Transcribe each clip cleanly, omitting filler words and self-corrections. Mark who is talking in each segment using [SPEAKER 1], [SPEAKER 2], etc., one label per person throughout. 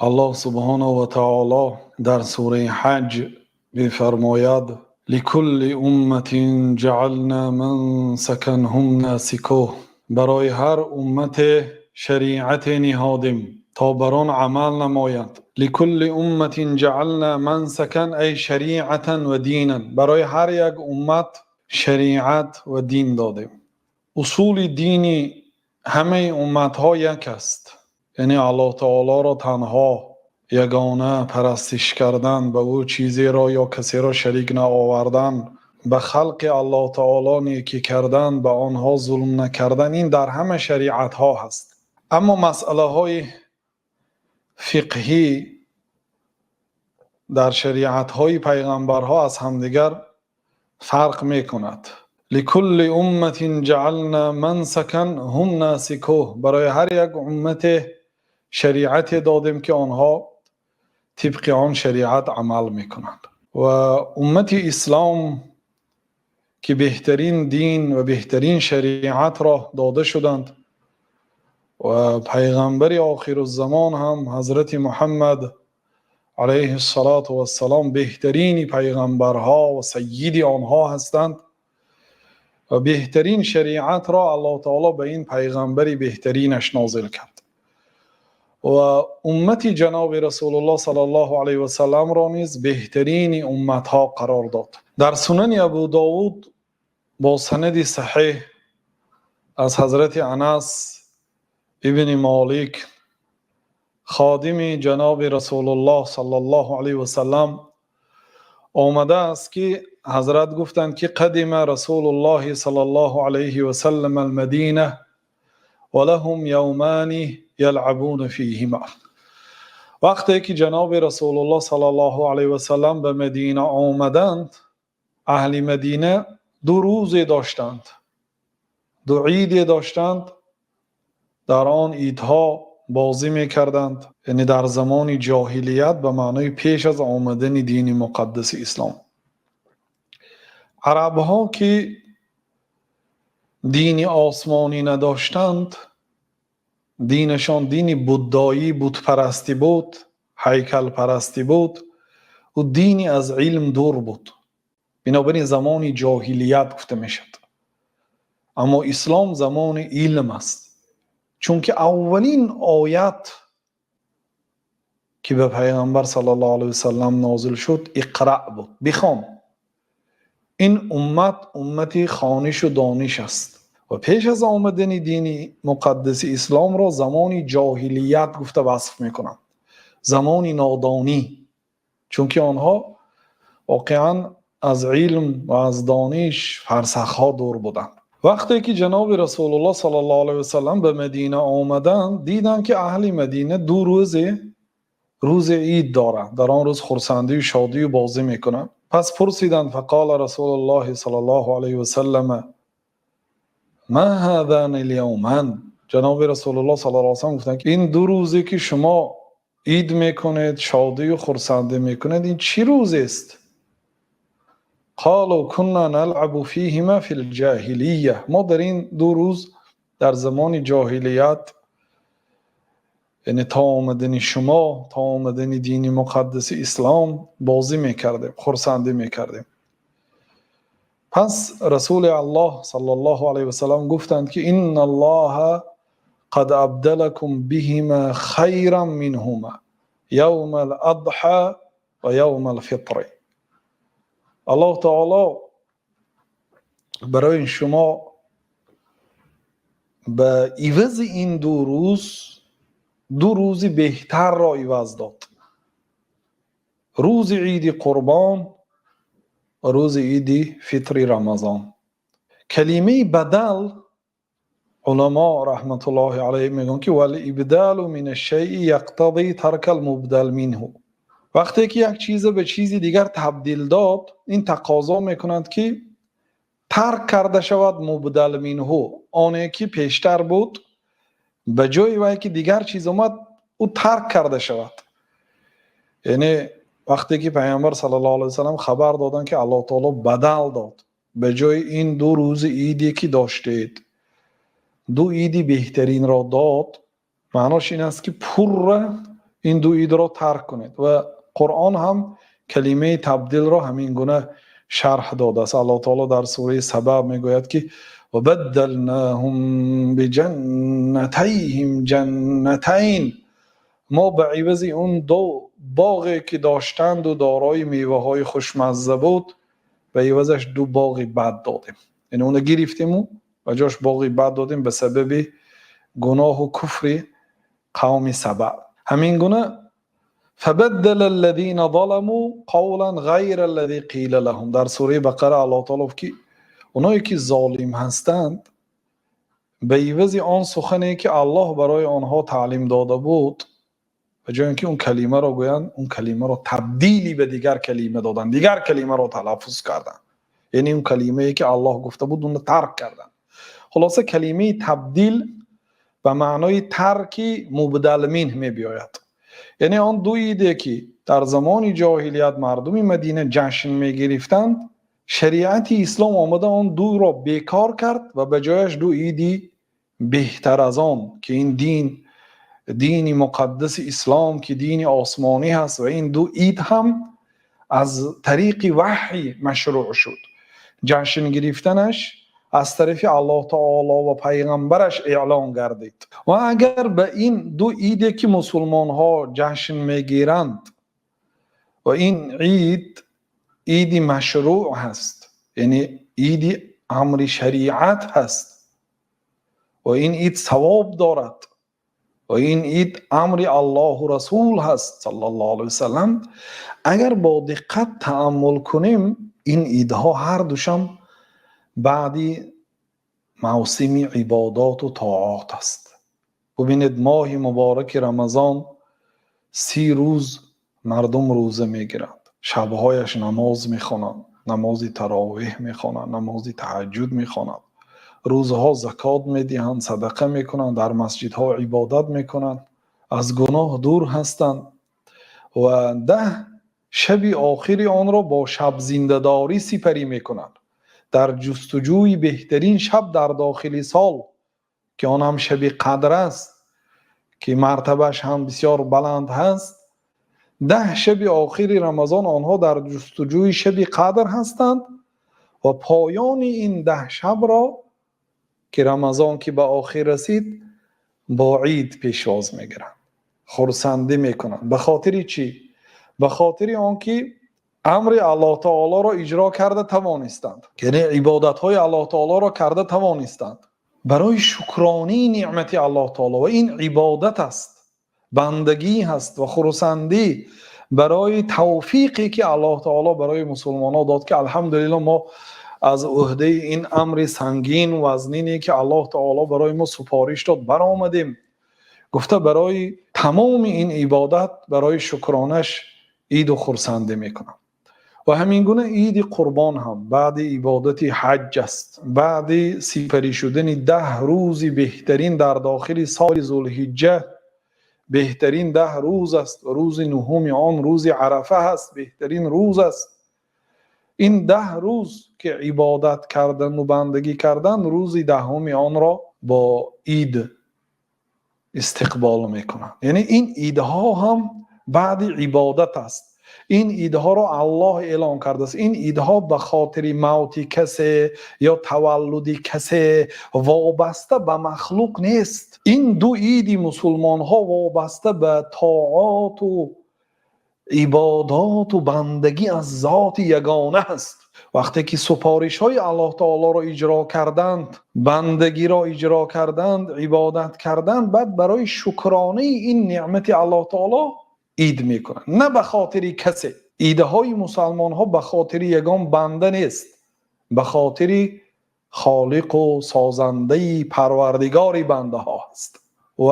[SPEAKER 1] الله سبحانه وتعالى در سوره حج بفرماید لكل امت جعلنا منسكا هم ناسکوه. برای هر امت شریعت نهادیم تا بر آن عمل نماید. لكل امت جعلنا منسكا ای شریعتا و دینا. برای هر یک امت شریعت و دین دادیم. اصول دینی همه امتها یک است، یعنی الله تعالی را تنها یگانه پرستش کردن، به او چیزی را یا کسی را شریک نآوردن، به خلق الله تعالی نیکی کردن، به آنها ظلم نکردن، این در همه شریعت ها هست. اما مسئله های فقهی در شریعت های پیغمبرها از همدیگر فرق می کند. لكل امت جعلنا منسكا هم ناسکوه. برای هر یک امت شریعت دادیم که آنها طبق آن شریعت عمل میکنند. و امت اسلام که بهترین دین و بهترین شریعت را داده شدند و پیغمبر آخر الزمان هم حضرت محمد علیه السلام بهترین پیغمبرها و سید آنها هستند و بهترین شریعت را الله تعالی به این پیغمبر بهترینش نازل کرد و امت جناب رسول الله صلی الله علیه و سلم را نیز بهترین امتها قرار داد. در سنن ابو داود با سند صحیح از حضرت انس ابن مالک خادم جناب رسول الله صلی الله علیه و سلم آمده است که حضرت گفتند که قدم رسول الله صلی الله علیه و سلم المدینه ولهم یومان یلعبون فیهما. وقتی که جناب رسول الله صلی الله علیه و سلم به مدینه آمدند، اهل مدینه دو روز داشتند، دو عید داشتند، در آن عیدها بازی میکردند، یعنی در زمان جاهلیت به معنای پیش از آمدن دین مقدس اسلام. عربها که دین آسمانی نداشتند، دینشان دین بودایی، بت پرستی بود، هیکل پرستی بود و دینی از علم دور بود، بنابراین زمان جاهلیت گفته میشد. اما اسلام زمان علم است، چون که اولین آیت که به پیغمبر صلی الله علیه وسلم نازل شد اقرأ بود، بخوان. این امت خوانش و دانش است و پیش از آمدن دین مقدس اسلام را زمان جاهلیت گفته وصف میکنند، زمان نادانی، چون که آنها واقعا از علم و از دانش فرسخها دور بودند. وقتی که جناب رسول الله صلی الله علیه وسلم به مدینه آمدند، دیدند که اهل مدینه دو روز عید دارند، در آن روز خرسندی و شادی و بازی میکنند. پس پرسیدند فقال رسول الله صلی الله علیه وسلم ما هذان الیومان. جناب رسول الله صلی الله علیه وسلم گفتند که این دو روزی که شما عید میکنید، شادی و خرسندی میکنید، این چی روز است؟ قالوا كنا نلعب فيهما في الجاهلیه. ما در این دو روز در زمان جاهلیت، یعنی تا آمدن شما، تا آمدن دین مقدس اسلام بازی میکردیم، خرسندی میکردیم. پس رسول الله صلی الله علیه و سلم گفتند که ان الله قد ابدلكم بهما خیرا منهما یوم الاضحى و یوم الفطر. الله تعالی برای شما به عوض این دو روزی بهتر را عوض داد، روز عید قربان و روز عید فطر رمضان. کلمه بدل، علما رحمت الله علیه میگن که والابدال من الشیء یقتضی ترک المبدل منه. وقتی که یک چیز به چیزی دیگر تبدیل داد، این تقاضا میکنند که ترک کرده شود مبدل منه، آنی که پیشتر بود به جای وی که دیگر چیز اومد او ترک کرده شود. یعنی وقتی که پیامبر صلی الله علیه وسلم خبر دادن که الله تعالی بدل داد، به جای این دو روز عیدی که داشتید دو عیدی بهترین را داد، معناش این است که پر این دو عید را ترک کنید. و قرآن هم کلمه تبدیل را همین گونه شرح داده است. الله تعالی در سوره سبع میگوید که و بدلناهم بجنتیهم جنتین، ما به عوض اون دو باغی که داشتند و دارای میوه های خوشمزه بود، به عوضش دو باغ بد دادیم. یعنی اون گرفتیم و جاش باغ بد دادیم به سبب گناه و کفر قوم سبع. همین گونه فبدل الذين ظلموا قولا غیر الذي قیل لهم، در سوره بقره الله تعالی که اونایی که ظالم هستند به عوض آن سخنی که الله برای آنها تعلیم داده بود، به جای اینکه اون کلمه را گویند، اون کلمه را تبدیلی به دیگر کلمه دادن، دیگر کلمه را تلفظ کردن. یعنی اون کلمه ای که الله گفته بود اون ترک کردن. خلاصه کلمه تبدیل به معنای ترک مبدل منه می بیاید. یعنی آن دو عیدی که در زمان جاهلیت مردم مدینه جشن می گرفتند، شریعت اسلام آمده آن دو را بیکار کرد و به جایش دو عیدی بهتر از آن که این دین مقدس اسلام که دین آسمانی هست و این دو عید هم از طریق وحی مشروع شد. جشن گرفتنش از طرف الله تعالی و پیغمبرش اعلان گردید. و اگر به این دو عیدی که مسلمان ها جشن میگیرند و این عید مشروع هست، یعنی عید امر شریعت هست و این عید ثواب دارد و این عید امر الله و رسول هست صلی الله علیه وسلم، اگر با دقت تأمل کنیم این عیدها هر دوشم بعدی موسم عبادات و طاعات است. ببینید ماه مبارک رمضان 30 روز مردم روزه میگیرند، شبهایش نماز میخوانند، نماز تراویح میخوانند، نماز تهجد میخوانند، روزها زکات میدهند، صدقه میکنند، در مسجدها عبادت میکنند، از گناه دور هستند و 10 شب آخری آن را با شب زنده‌داری سپری میکنند در جستجوی بهترین شب در داخل سال که آن هم شب قدر است که مرتبهش هم بسیار بلند هست. 10 شب آخری رمضان آنها در جستجوی شب قدر هستند و پایان این 10 شب را که رمضان که به آخر رسید با عید پیشواز میگیرند، خرسندی میکنند. به خاطر چی؟ به خاطر آنکه امر الله تعالی را اجرا کرده توانستند، یعنی عبادت های الله تعالی را کرده توانستند برای شکرانی نعمت الله تعالی. و این عبادت است، بندگی هست و خرسندی برای توفیقی که الله تعالی برای مسلمانان داد که الحمدلله ما از عهده این امر سنگین و وزنینی که الله تعالی برای ما سپارش داد برآمدیم. گفته برای تمام این عبادت برای شکرانش عید و خرسندی میکنم. و همین گونه عید قربان هم بعد عبادت حج است، بعد سپری شدن 10 روز بهترین در داخل سال ذوالحجه، بهترین 10 روز است. روز نهم آن روز عرفه است، بهترین روز است. این 10 روز که عبادت کردن و بندگی کردن، روز 10 آن را با عید استقبال میکنند. یعنی این عیدها هم بعد عبادت است. این عیدها را الله اعلان کرده است. این عیدها به خاطر موت کسی یا تولد کسی وابسته به مخلوق نیست. این دو عید مسلمان ها وابسته به طاعات و عبادات و بندگی از ذات یگانه است. وقتی که سپارش های الله تعالی را اجرا کردند، بندگی را اجرا کردند، عبادت کردند، بعد برای شکرانه این نعمت الله تعالی عید میکنند، نه به خاطر کسی. عیدهای مسلمان ها به خاطر یگان بنده نیست، به خاطر خالق و سازنده پروردگار بنده ها است. و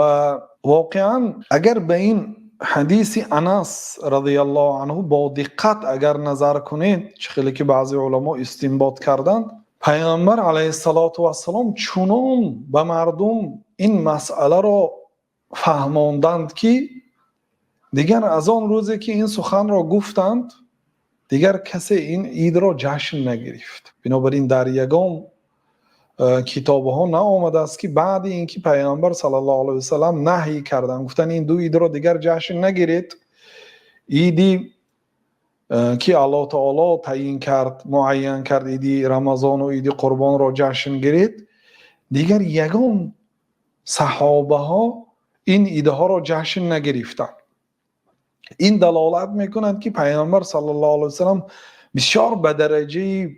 [SPEAKER 1] واقعا اگر به این حدیث انس رضی الله عنه با دقت اگر نظر کنید، خیلی که بعضی علما استنباط کردند، پیامبر علیه السلام چنان به مردم این مسئله را فهماندند که دیگر از آن روزی که این سخن را گفتند دیگر کسی این عید را جشن نگرفت. بنابراین در یگان کتاب ها نه آمده است که بعد اینکه پیامبر صلی الله علیه و سلم نهی کردن، گفتن این دو عید را دیگر جشن نگیرید، عیدی که الله تعالی تعیین کرد، معین کرد، عید رمضان و عید قربان را جشن گیرید، دیگر یگان صحابه ها این عید ها را جشن نگرفتند. این دلالت میکند که پیامبر صلی الله علیه و سلم بسیار به درجه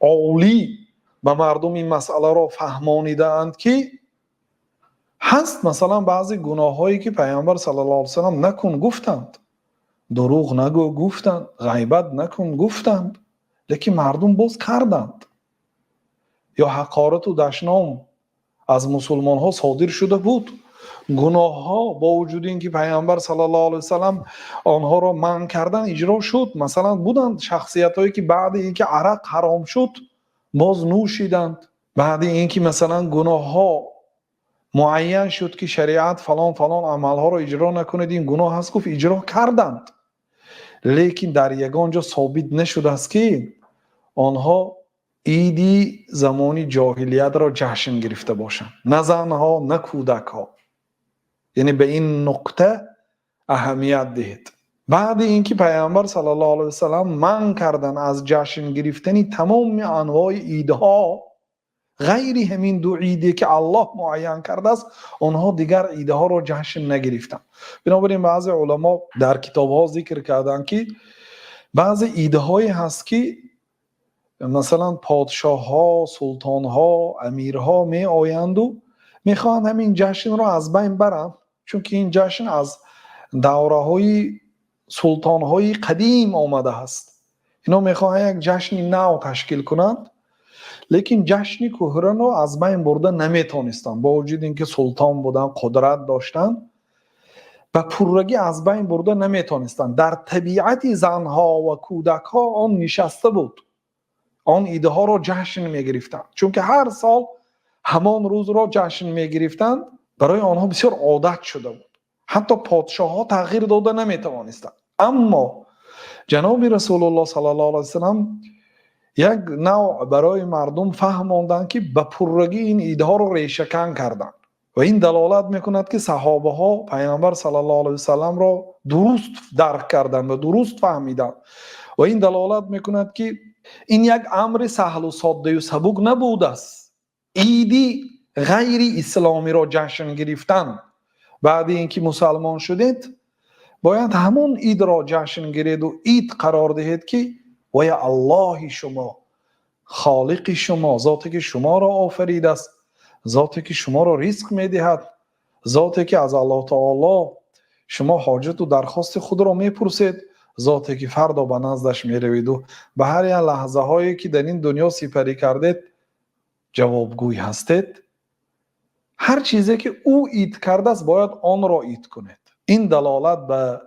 [SPEAKER 1] عالی به مردم این مسئله را فهمانیدند که هست مثلا بعضی گناه هایی که پیامبر صلی الله علیه و سلم نکن گفتند، دروغ نگو گفتند، غیبت نکن گفتند، لیکن مردم باز کردند. یا حقارت و دشنام از مسلمان ها صادر شده بود، گناه ها با وجود اینکه پیامبر صلی الله علیه و سلم آنها را منع کردن اجرا شد. مثلا بودند شخصیت هایی که بعد اینکه عرق حرام شد باز نوشیدند، بعد اینکه مثلا گناه ها معین شد که شریعت فلان فلان عمل ها را اجرا نکنید این گناه هست، گفت اجرا کردند، لیکن در یگان جا ثابت نشده است که آنها عیدی زمانی جاهلیت را جشن گرفته باشند، نه زنها نه کودک ها. یعنی به این نقطه اهمیت دهید. بعد اینکه پیامبر صلی الله علیه و سلم منع کردن از جشن گرفتن تمام انواع عیدها غیر همین دو عیدی که الله معین کرده است، آنها دیگر عیدها را جشن نگرفتند. بنابراین بعضی علما در کتاب‌ها ذکر کردند که بعضی عیدهایی هست که مثلا پادشاه‌ها، سلطان‌ها، امیرها می آیند و میخوان همین جشن را از بین برند، چون که این جشن از دوره‌های سلطان‌های قدیم آمده است. اینا میخوان یک جشن نو تشکیل کنند، لیکن جشن کهنه را از بین برده نمیتونستند، با وجود اینکه سلطان بودن، قدرت داشتن، و پررگی از بین برده نمیتونستند. در طبیعت زنها و کودک ها آن نشسته بود، آن ایده ها را جشن میگرفتند، چون که هر سال همان روز را جشن میگرفتند، برای آنها بسیار عادت شده بود. حتی پادشاه ها تغییر داده نمیتوانستند. اما جناب رسول الله صلی الله علیه و سلم یک نوع برای مردم فهماندند که به پررگی این ایده ها را ریشه‌کن کردند و این دلالت میکند که صحابه ها پیامبر صلی الله علیه و سلم را درست درک کردند و درست فهمیدند و این دلالت میکند که این یک امر سهل و ساده و سبک نبوده است. عیدی غیر اسلامی را جشن گرفتن بعد اینکه مسلمان شدید باید همون عید را جشن گیرید و عید قرار دهید که و یا الله شما، خالق شما، ذاتی که شما را آفرید است، ذاتی که شما را رزق میدهد، ذاتی که از الله تعالی شما حاجت و درخواست خود را میپرسید، ذاتی که فردا به نزدش میروید و به هر یک لحظه هایی که در این دنیا سپری کردید جوابگوی هستید. هر چیزی که او عید کرده است باید آن را عید کنید. این دلالت به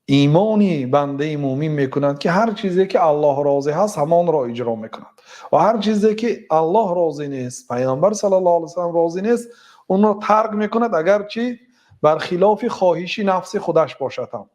[SPEAKER 1] ایمانی بنده مومن میکند که هر چیزی که الله راضی هست همان را اجرا میکند و هر چیزی که الله راضی نیست، پیامبر صلی الله علیه و سلم راضی نیست، اون را ترک میکند، اگرچه برخلاف خواهش نفس خودش باشد هم.